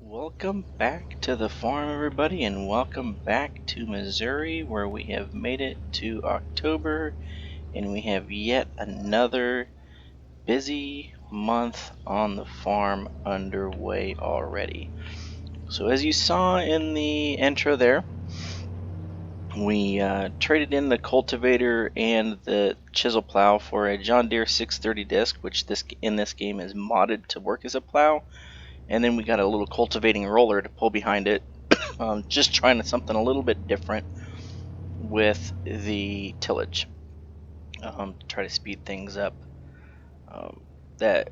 Welcome back to the farm, everybody, and welcome back to Missouri, where we have made it to October, and we have yet another busy month on the farm underway already. So as you saw in the intro there, we traded in the cultivator and the chisel plow for a John Deere 630 disc, which in this game is modded to work as a plow. And then we got a little cultivating roller to pull behind it. Just trying something a little bit different with the tillage to try to speed things up. That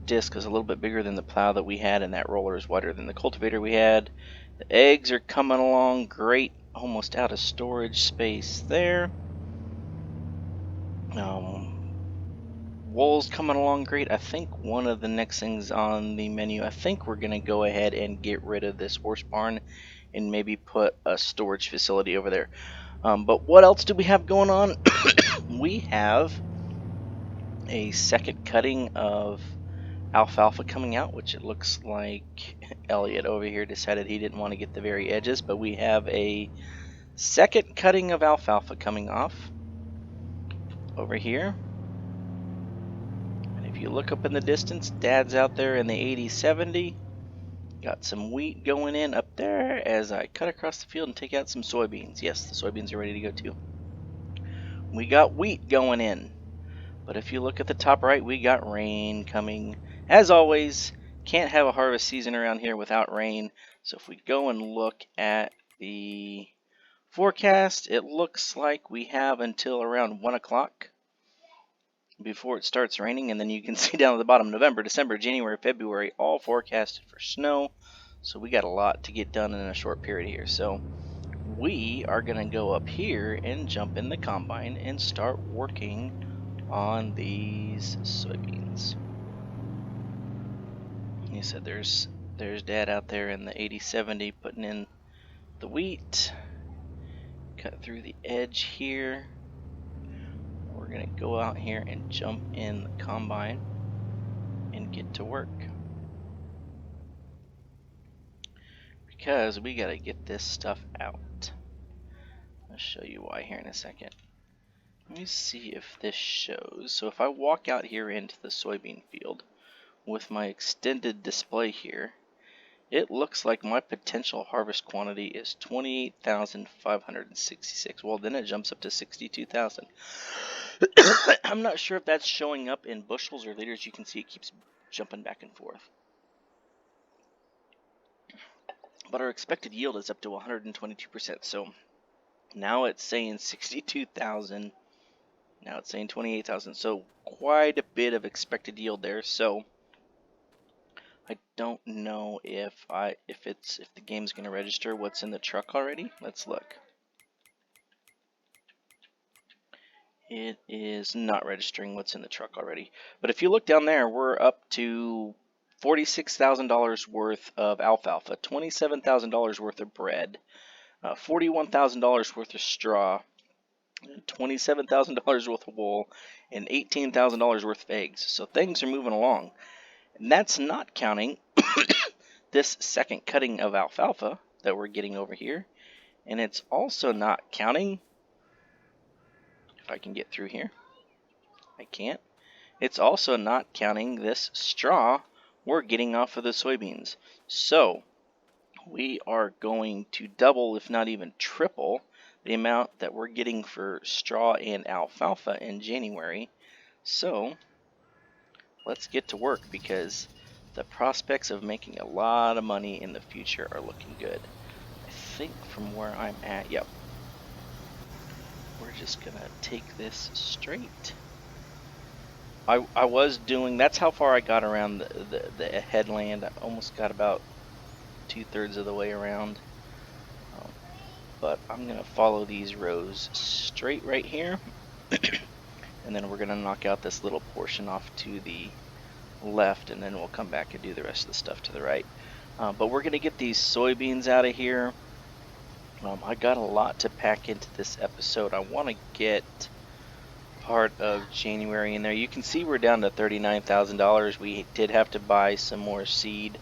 disc is a little bit bigger than the plow that we had, and that roller is wider than the cultivator we had. The eggs are coming along great, almost out of storage space there. Wool's coming along great. I think one of the next things on the menu, I think we're going to go ahead and get rid of this horse barn and maybe put a storage facility over there. But what else do we have going on? We have a second cutting of alfalfa coming out, which it looks like Elliot over here decided he didn't want to get the very edges, but we have a second cutting of alfalfa coming off over here. If you look up in the distance, Dad's out there in the 80-70. Got some wheat going in up there as I cut across the field and take out some soybeans. Yes, the soybeans are ready to go too. We got wheat going in. But if you look at the top right, we got rain coming. As always, can't have a harvest season around here without rain. So if we go and look at the forecast, it looks like we have until around 1 o'clock before it starts raining, and then you can see down at the bottom, November, December, January, February, all forecasted for snow. So we got a lot to get done in a short period here. So we are going to go up here and jump in the combine and start working on these soybeans. You said there's Dad out there in the 80-70 putting in the wheat. Cut through the edge here. We're going to go out here and jump in the combine and get to work. because we gotta get this stuff out. I'll show you why here in a second. Let me see if this shows. So if I walk out here into the soybean field with my extended display here, it looks like my potential harvest quantity is 28,566. Well, then it jumps up to 62,000. I'm not sure if that's showing up in bushels or liters. You can see it keeps jumping back and forth. But our expected yield is up to 122%. So now it's saying 62,000. Now it's saying 28,000. So quite a bit of expected yield there. So I don't know if the game's going to register what's in the truck already. Let's look. It is not registering what's in the truck already. But if you look down there, we're up to $46,000 worth of alfalfa, $27,000 worth of bread, $41,000 worth of straw, $27,000 worth of wool, and $18,000 worth of eggs. So things are moving along. And that's not counting this second cutting of alfalfa that we're getting over here. And it's also not counting, if I can get through here, I can't. It's also not counting this straw we're getting off of the soybeans. So we are going to double, if not even triple, the amount that we're getting for straw and alfalfa in January. So let's get to work, because the prospects of making a lot of money in the future are looking good. I think from where I'm at, yep, we're just gonna take this straight. I was doing, that's how far I got around the headland. I almost got about 2/3 of the way around. But I'm going to follow these rows straight right here. And then we're going to knock out this little portion off to the left, and then we'll come back and do the rest of the stuff to the right. But we're going to get these soybeans out of here. I got a lot to pack into this episode. I want to get part of January in there. You can see we're down to $39,000. We did have to buy some more seed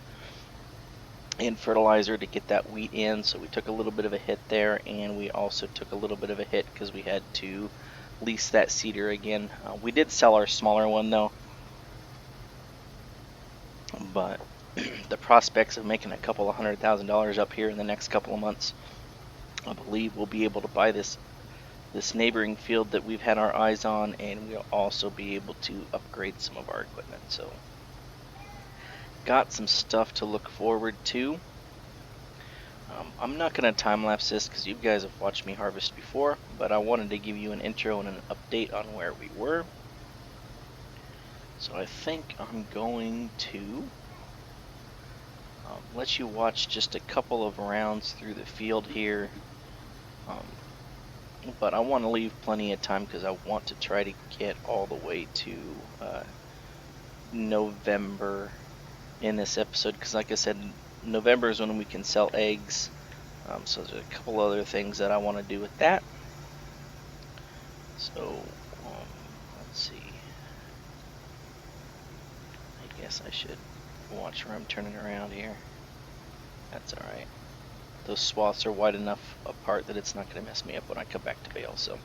and fertilizer to get that wheat in, so we took a little bit of a hit there, and we also took a little bit of a hit because we had to lease that seeder again. We did sell our smaller one though, but the prospects of making a couple of $100,000 up here in the next couple of months, I believe we'll be able to buy this neighboring field that we've had our eyes on, and we'll also be able to upgrade some of our equipment. So got some stuff to look forward to. I'm not going to time-lapse this because you guys have watched me harvest before, but I wanted to give you an intro and an update on where we were. So I think I'm going to let you watch just a couple of rounds through the field here. But I want to leave plenty of time because I want to try to get all the way to November in this episode, because like I said, November is when we can sell eggs. So there's a couple other things that I want to do with that. So let's see. I guess I should watch where I'm turning around here. That's alright. Those swaths are wide enough apart that it's not going to mess me up when I come back to bale. So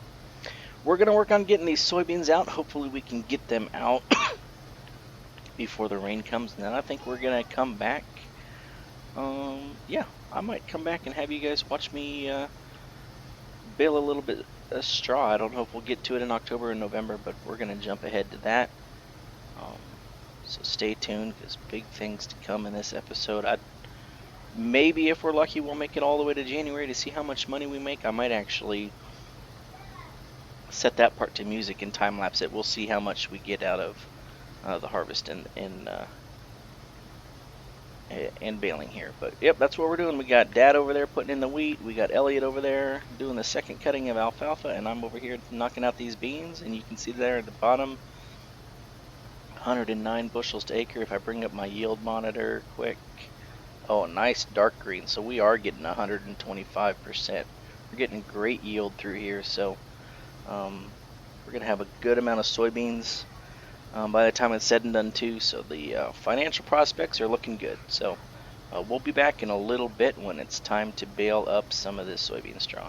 we're going to work on getting these soybeans out. Hopefully we can get them out before the rain comes, and then I think we're going to come back. Yeah, I might come back and have you guys watch me bale a little bit of straw. I don't know if we'll get to it in October or November, but we're going to jump ahead to that. So stay tuned, because big things to come in this episode. Maybe if we're lucky, we'll make it all the way to January to see how much money we make. I might actually set that part to music and time-lapse it. We'll see how much we get out of the harvest and baling here. But yep, that's what we're doing. We got Dad over there putting in the wheat. We got Elliot over there doing the second cutting of alfalfa, and I'm over here knocking out these beans. And you can see there at the bottom, 109 bushels to acre. If I bring up my yield monitor quick, oh, nice dark green. So we are getting 125%. We're getting great yield through here. So we're gonna have a good amount of soybeans by the time it's said and done too. So the financial prospects are looking good. So We'll be back in a little bit when it's time to bale up some of this soybean straw.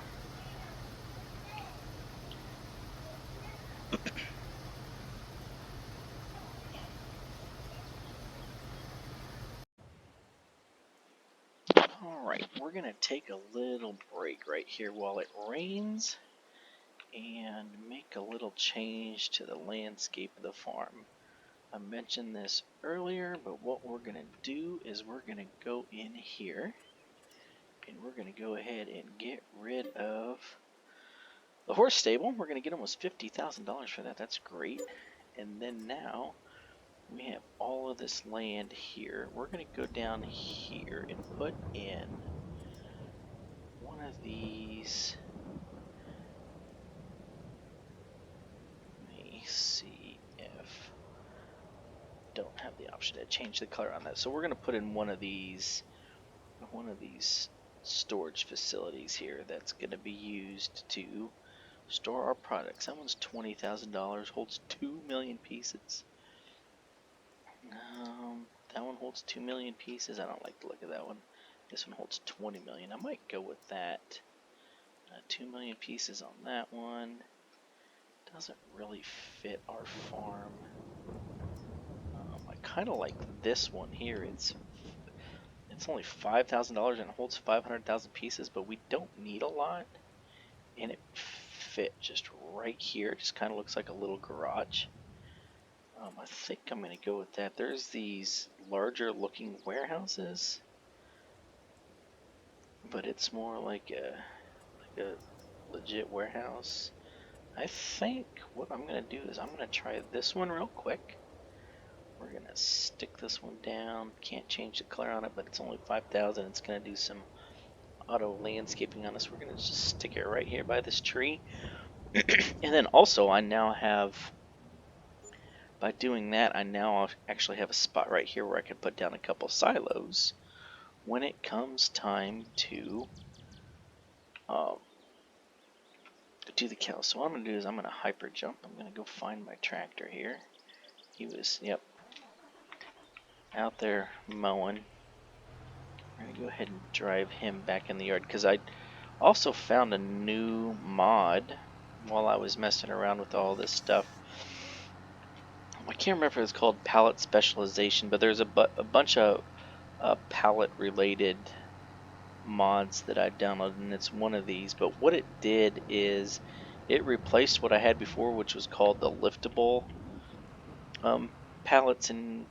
Alright, we're going to take a little break right here while it rains and make a little change to the landscape of the farm. I mentioned this earlier, but what we're going to do is we're going to go in here and we're going to go ahead and get rid of the horse stable. We're going to get almost $50,000 for that. That's great. And then now we have all of this land here. We're going to go down here and put in one of these. Let me see if don't have the option to change the color on that. So we're going to put in one of these storage facilities here that's going to be used to store our products. That one's $20,000, holds 2 million pieces. That one holds 2 million pieces. I don't like the look of that one. This one holds 20 million. I might go with that. 2 million pieces on that one. Doesn't really fit our farm. I kind of like this one here. It's only $5,000 and it holds 500,000 pieces, but we don't need a lot. And it fit just right here. It just kind of looks like a little garage. I think I'm going to go with that. There's these larger looking warehouses, but it's more like a legit warehouse. I think what I'm going to do is I'm going to try this one real quick. We're going to stick this one down. Can't change the color on it, but it's only 5,000. It's going to do some auto landscaping on us. We're going to just stick it right here by this tree. And then also I now have, by doing that, I now actually have a spot right here where I can put down a couple silos when it comes time to do the cows. So what I'm going to do is I'm going to hyper jump. I'm going to go find my tractor here. He was, yep, out there mowing. I'm going to go ahead and drive him back in the yard because I also found a new mod while I was messing around with all this stuff. I can't remember if it's called pallet specialization, but there's a bunch of pallet related mods that I downloaded, and it's one of these. But what it did is it replaced what I had before, which was called the liftable pallets and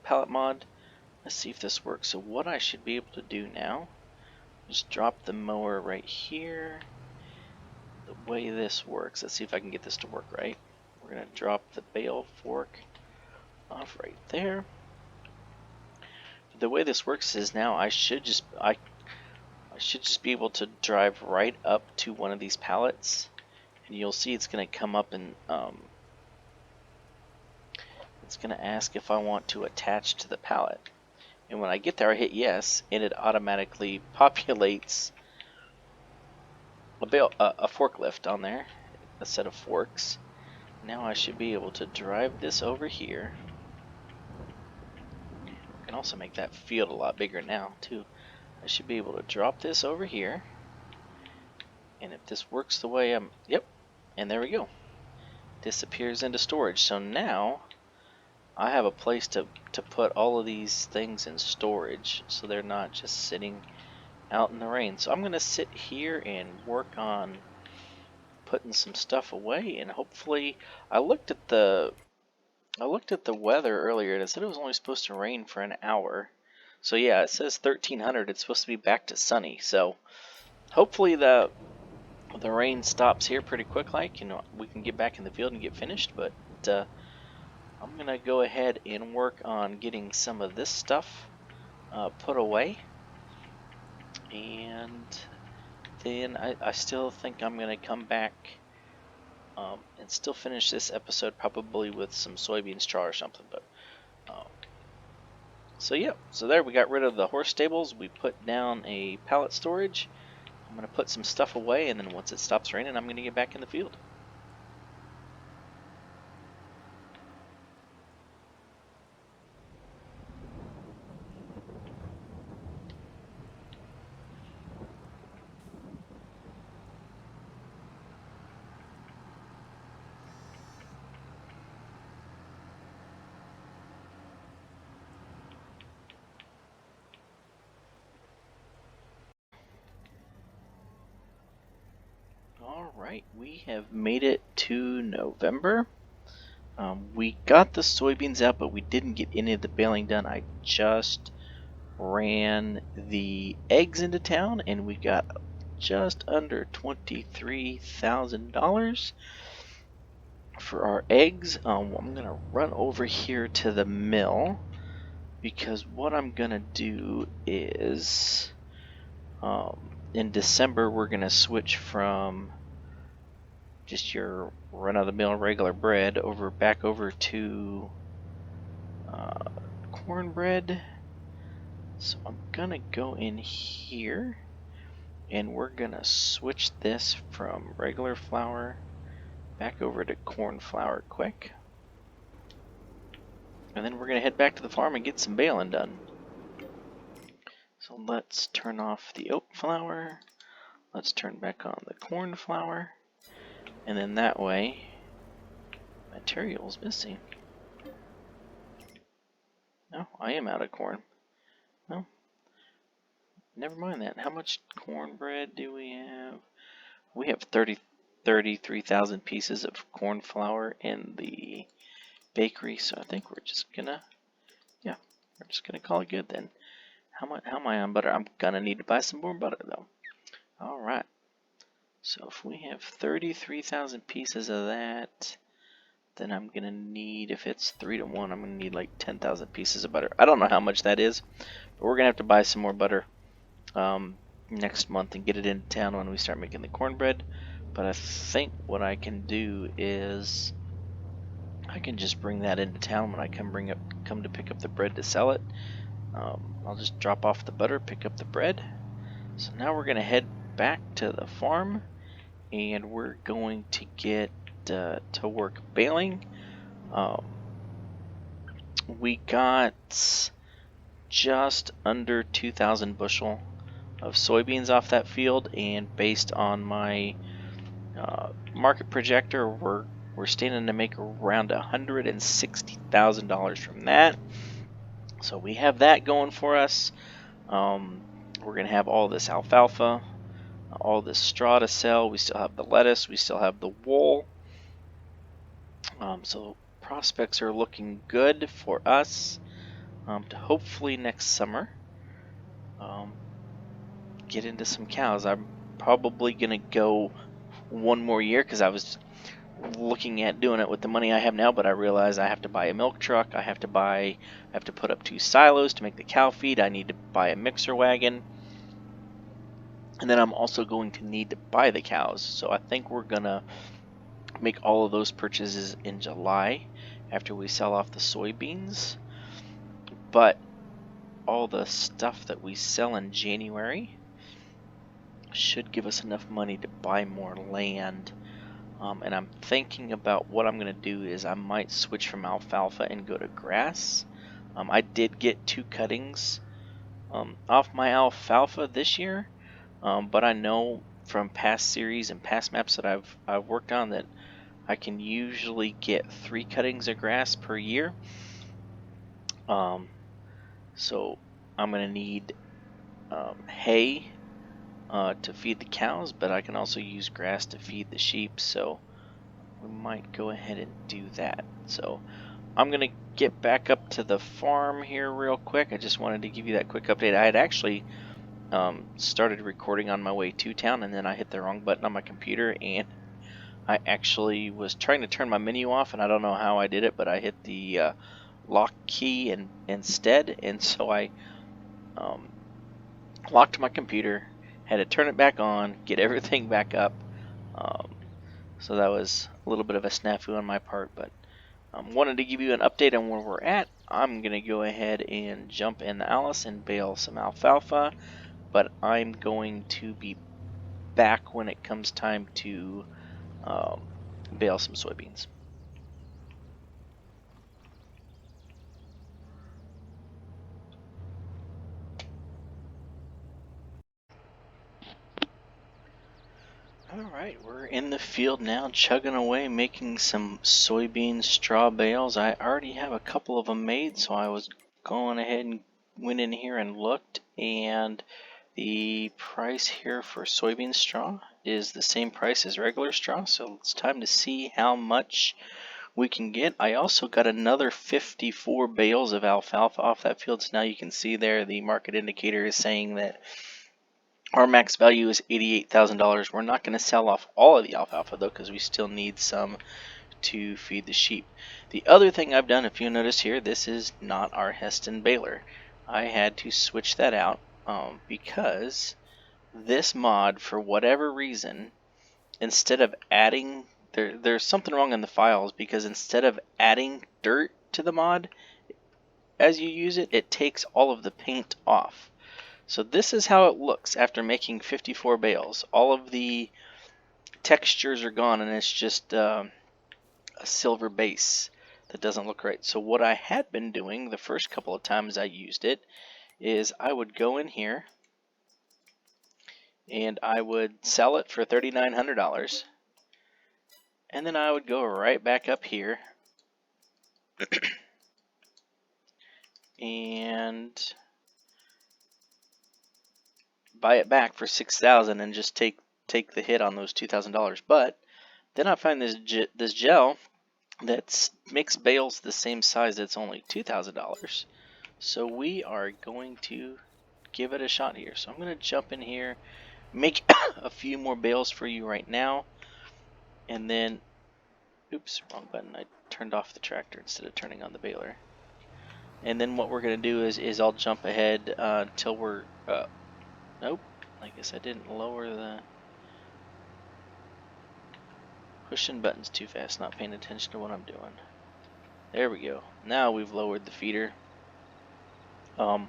pallet mod. Let's see if this works. So what I should be able to do now is drop the mower right here. The way this works, let's see if I can get this to work right. We're going to drop the bale fork off right there. The way this works is now I should just be able to drive right up to one of these pallets, and you'll see it's going to come up and it's going to ask if I want to attach to the pallet. And when I get there, I hit yes, and it automatically populates a forklift on there, a set of forks. Now I should be able to drive this over here. I can also make that field a lot bigger now too. I should be able to drop this over here, and if this works the way yep, and there we go. Disappears into storage. So now I have a place to put all of these things in storage, so they're not just sitting out in the rain. So I'm going to sit here and work on putting some stuff away, and hopefully I looked at the weather earlier and it said it was only supposed to rain for an hour. So yeah, it says 1300. It's supposed to be back to sunny. So hopefully the rain stops here pretty quick, like, you know, we can get back in the field and get finished. But I'm gonna go ahead and work on getting some of this stuff put away, and then I still think I'm gonna come back and still finish this episode probably with some soybean straw or something. But so yeah, so there we got rid of the horse stables. We put down a pallet storage. I'm gonna put some stuff away, and then once it stops raining, I'm gonna get back in the field. Alright, we have made it to November. We got the soybeans out, but we didn't get any of the baling done. I just ran the eggs into town, and we got just under $23,000 for our eggs. I'm going to run over here to the mill, because what I'm going to do is in December we're going to switch from just your run-of-the-mill regular bread back over to cornbread. So I'm gonna go in here and we're gonna switch this from regular flour back over to corn flour quick, and then we're gonna head back to the farm and get some baling done. So let's turn off the oat flour, let's turn back on the corn flour, and then that way material's missing. No, I am out of corn. No, never mind that. How much cornbread do we have? We have 33,000 pieces of corn flour in the bakery, so I think we're just gonna call it good then. How am I on butter? I'm gonna need to buy some more butter though. All right. So if we have 33,000 pieces of that, then I'm gonna need, if it's 3 to 1, I'm gonna need like 10,000 pieces of butter. I don't know how much that is, but we're gonna have to buy some more butter next month and get it into town when we start making the cornbread. But I think what I can do is I can just bring that into town when I come to pick up the bread to sell it. I'll just drop off the butter, pick up the bread. So now we're gonna head back to the farm, and we're going to get to work baling. We got just under 2,000 bushel of soybeans off that field, and based on my market projector, we're standing to make around $160,000 from that. So we have that going for us. We're gonna have all this alfalfa, all this straw to sell. We still have the lettuce, we still have the wool. So prospects are looking good for us to hopefully next summer get into some cows. I'm probably gonna go one more year because I was looking at doing it with the money I have now, but I realize I have to buy a milk truck, I have to put up 2 silos to make the cow feed, I need to buy a mixer wagon, and then I'm also going to need to buy the cows. So I think we're gonna make all of those purchases in July after we sell off the soybeans, but all the stuff that we sell in January should give us enough money to buy more land. And I'm thinking about what I'm going to do is I might switch from alfalfa and go to grass. I did get 2 cuttings off my alfalfa this year, but I know from past series and past maps that I've worked on that I can usually get 3 cuttings of grass per year. So I'm going to need hay to feed the cows, but I can also use grass to feed the sheep, so we might go ahead and do that. So I'm gonna get back up to the farm here real quick. I just wanted to give you that quick update. I had actually started recording on my way to town, and then I hit the wrong button on my computer, and I actually was trying to turn my menu off, and I don't know how I did it, but I hit the lock key instead, and so I locked my computer, had to turn it back on, get everything back up. So that was a little bit of a snafu on my part, but wanted to give you an update on where we're at. I'm going to go ahead and jump in the Alice and bale some alfalfa, but I'm going to be back when it comes time to bale some soybeans. Alright, we're in the field now, chugging away, making some soybean straw bales. I already have a couple of them made, so I was going ahead and went in here and looked, and the price here for soybean straw is the same price as regular straw, so it's time to see how much we can get. I also got another 54 bales of alfalfa off that field, so now you can see there the market indicator is saying that our max value is $88,000. We're not going to sell off all of the alfalfa though, because we still need some to feed the sheep. The other thing I've done, if you notice here, this is not our Heston baler. I had to switch that out because this mod, for whatever reason, instead of adding, there's something wrong in the files, because instead of adding dirt to the mod as you use it, it takes all of the paint off. So this is how it looks after making 54 bales. All of the textures are gone, and it's just a silver base that doesn't look right. So what I had been doing the first couple of times I used it is I would go in here and I would sell it for $3,900, and then I would go right back up here and buy it back for $6,000 and just take the hit on those $2,000. But then I find this gel that makes bales the same size that's only $2,000. So we are going to give it a shot here. So I'm going to jump in here, make a few more bales for you right now, and then, oops, wrong button. I turned off the tractor instead of turning on the baler. And then what we're going to do is I'll jump ahead until we're, nope, I guess I didn't lower the, pushing buttons too fast, not paying attention to what I'm doing. There we go. Now we've lowered the feeder. I'm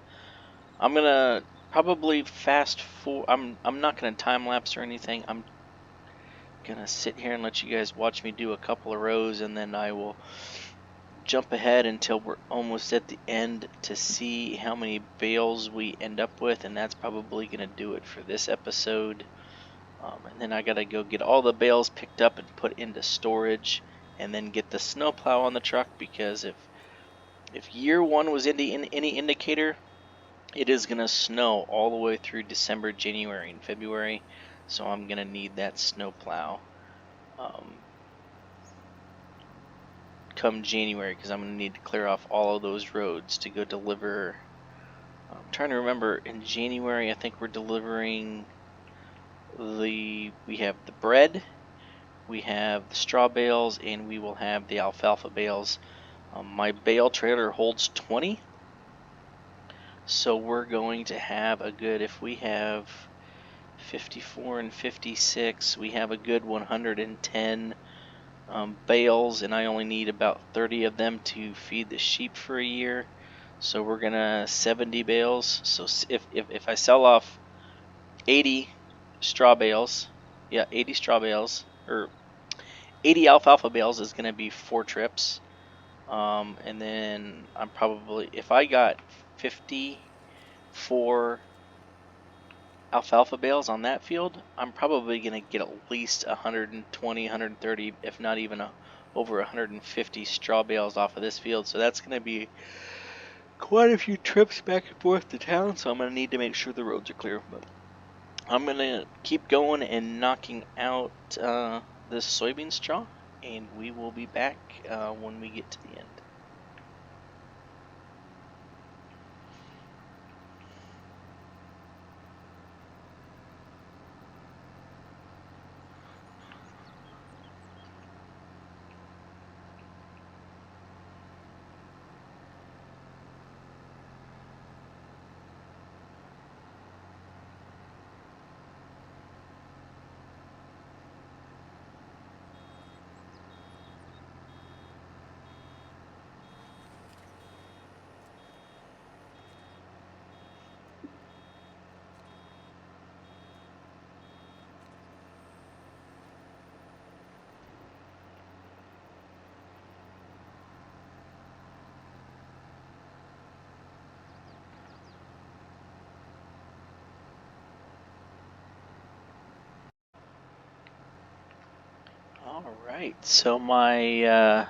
gonna probably fast forward. I'm not gonna time lapse or anything. I'm gonna sit here and let you guys watch me do a couple of rows, and then I will jump ahead until we're almost at the end to see how many bales we end up with, and that's probably gonna do it for this episode. And then I gotta go get all the bales picked up and put into storage, and then get the snowplow on the truck, because if year one was any indicator, it is going to snow all the way through December, January, and February, so I'm going to need that snowplow come January, because I'm going to need to clear off all of those roads to go deliver. I'm trying to remember, in January I think we're delivering we have the bread, we have the straw bales, and we will have the alfalfa bales. My bale trailer holds 20. So we're going to have a good, if we have 54 and 56, we have a good 110 bales, and I only need about 30 of them to feed the sheep for a year. So we're gonna 70 bales. So if I sell off 80 straw bales, yeah, 80 straw bales, or 80 alfalfa bales is gonna be 4 trips. And then I'm probably, if I got 54 alfalfa bales on that field, I'm probably going to get at least 120, 130, if not even over 150 straw bales off of this field. So that's going to be quite a few trips back and forth to town, so I'm going to need to make sure the roads are clear. But I'm going to keep going and knocking out this soybean straw, and we will be back when we get to the end. Alright, so my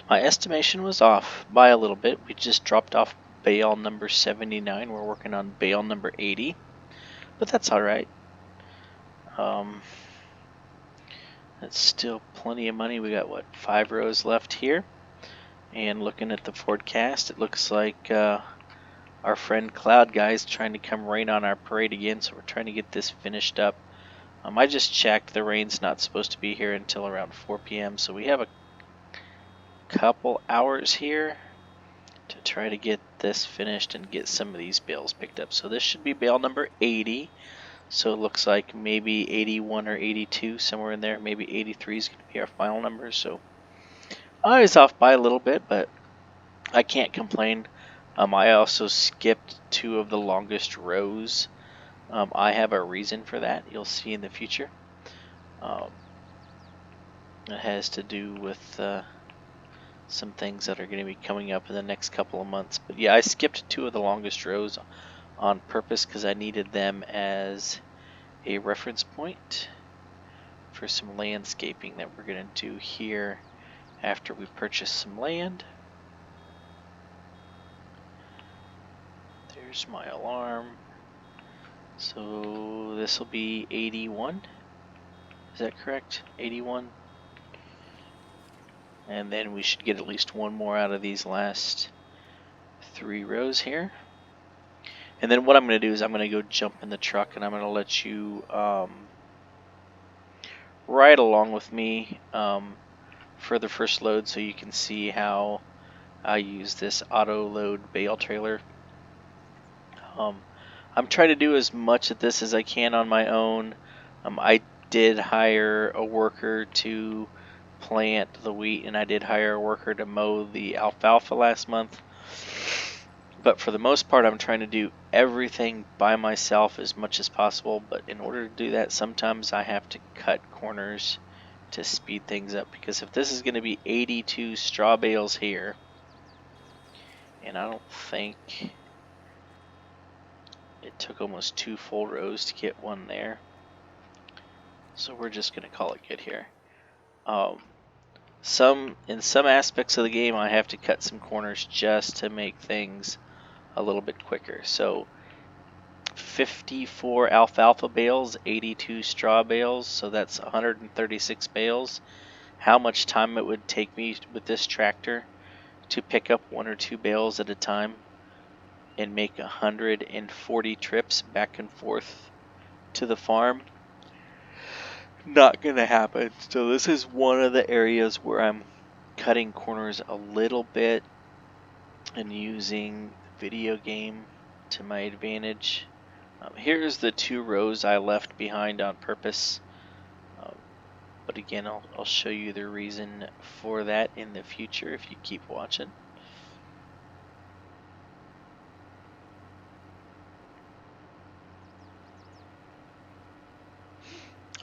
estimation was off by a little bit. We just dropped off bale number 79. We're working on bale number 80, but that's alright. That's still plenty of money. We got, what, 5 rows left here. And looking at the forecast, it looks like our friend Cloud Guy's trying to come rain on our parade again, so we're trying to get this finished up. I just checked, the rain's not supposed to be here until around 4 p.m., so we have a couple hours here to try to get this finished and get some of these bales picked up. So this should be bale number 80. So it looks like maybe 81 or 82, somewhere in there. Maybe 83 is going to be our final number. So I was off by a little bit, but I can't complain. I also skipped 2 of the longest rows. I have a reason for that. You'll see in the future. It has to do with some things that are going to be coming up in the next couple of months. But yeah, I skipped 2 of the longest rows on purpose because I needed them as a reference point for some landscaping that we're going to do here after we purchase some land. There's my alarm. So this will be 81. Is that correct? 81. And then we should get at least 1 more out of these last 3 rows here. And then what I'm going to do is I'm going to go jump in the truck and I'm going to let you ride along with me for the first load so you can see how I use this auto load bale trailer. I'm trying to do as much of this as I can on my own. I did hire a worker to plant the wheat and I did hire a worker to mow the alfalfa last month. But for the most part, I'm trying to do everything by myself as much as possible. But in order to do that, sometimes I have to cut corners to speed things up. Because if this is going to be 82 straw bales here, and I don't think it took almost 2 full rows to get 1 there. So we're just going to call it good here. In some aspects of the game, I have to cut some corners just to make things a little bit quicker. So 54 alfalfa bales, 82 straw bales, so that's 136 bales. How much time it would take me with this tractor to pick up 1 or 2 bales at a time and make 140 trips back and forth to the farm? Not gonna happen. So this is one of the areas where I'm cutting corners a little bit and using the video game to my advantage. Here's the 2 rows I left behind on purpose. But again, I'll show you the reason for that in the future if you keep watching.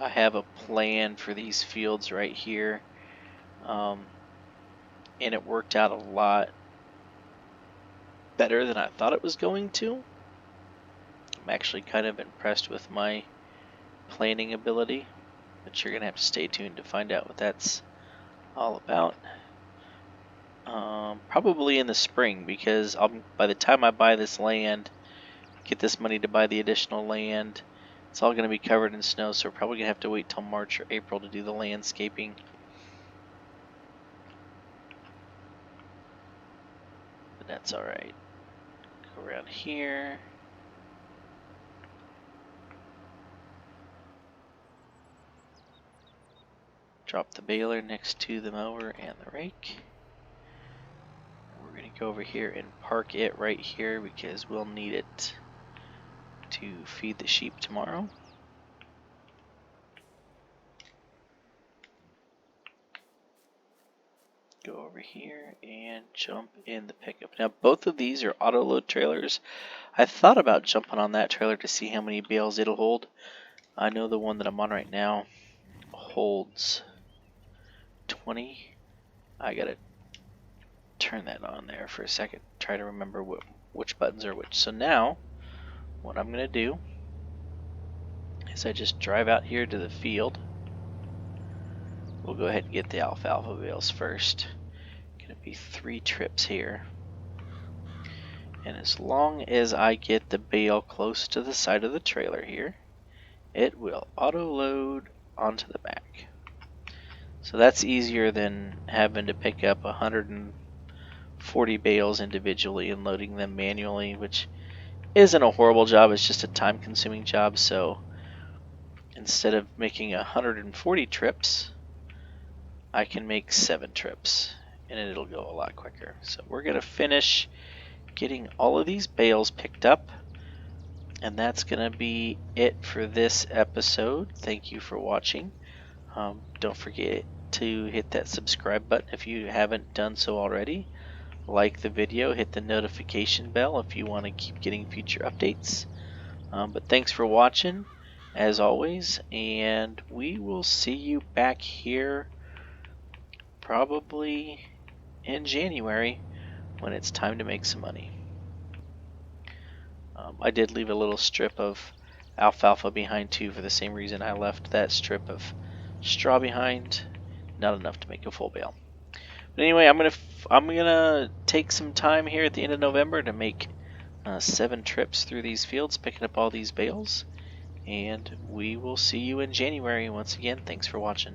I have a plan for these fields right here. And it worked out a lot better than I thought it was going to. I'm actually kind of impressed with my planning ability, but you're going to have to stay tuned to find out what that's all about. Probably in the spring, because by the time I buy this land, get this money to buy the additional land, it's all going to be covered in snow, so we're probably going to have to wait till March or April to do the landscaping. But that's alright. Go around here. Drop the baler next to the mower and the rake. We're going to go over here and park it right here because we'll need it to feed the sheep tomorrow. Go over here and jump in the pickup. Now both of these are auto load trailers. I thought about jumping on that trailer to see how many bales it'll hold. I know the one that I'm on right now holds 20. I gotta turn that on there for a second, try to remember which buttons are which. So now what I'm gonna do is I just drive out here to the field. We'll go ahead and get the alfalfa bales first. Gonna be 3 trips here. And as long as I get the bale close to the side of the trailer here, it will auto load onto the back. So that's easier than having to pick up 140 bales individually and loading them manually, which isn't a horrible job, it's just a time consuming job. So instead of making 140 trips, I can make 7 trips and it'll go a lot quicker. So we're going to finish getting all of these bales picked up, and that's going to be it for this episode. Thank you for watching. Don't forget to hit that subscribe button if you haven't done so already. Like the video, hit the notification bell if you want to keep getting future updates. But thanks for watching, as always, and we will see you back here probably in January when it's time to make some money. I did leave a little strip of alfalfa behind too, for the same reason I left that strip of straw behind. Not enough to make a full bale. But anyway, I'm gonna take some time here at the end of November to make 7 trips through these fields, picking up all these bales, and we will see you in January. Once again, thanks for watching.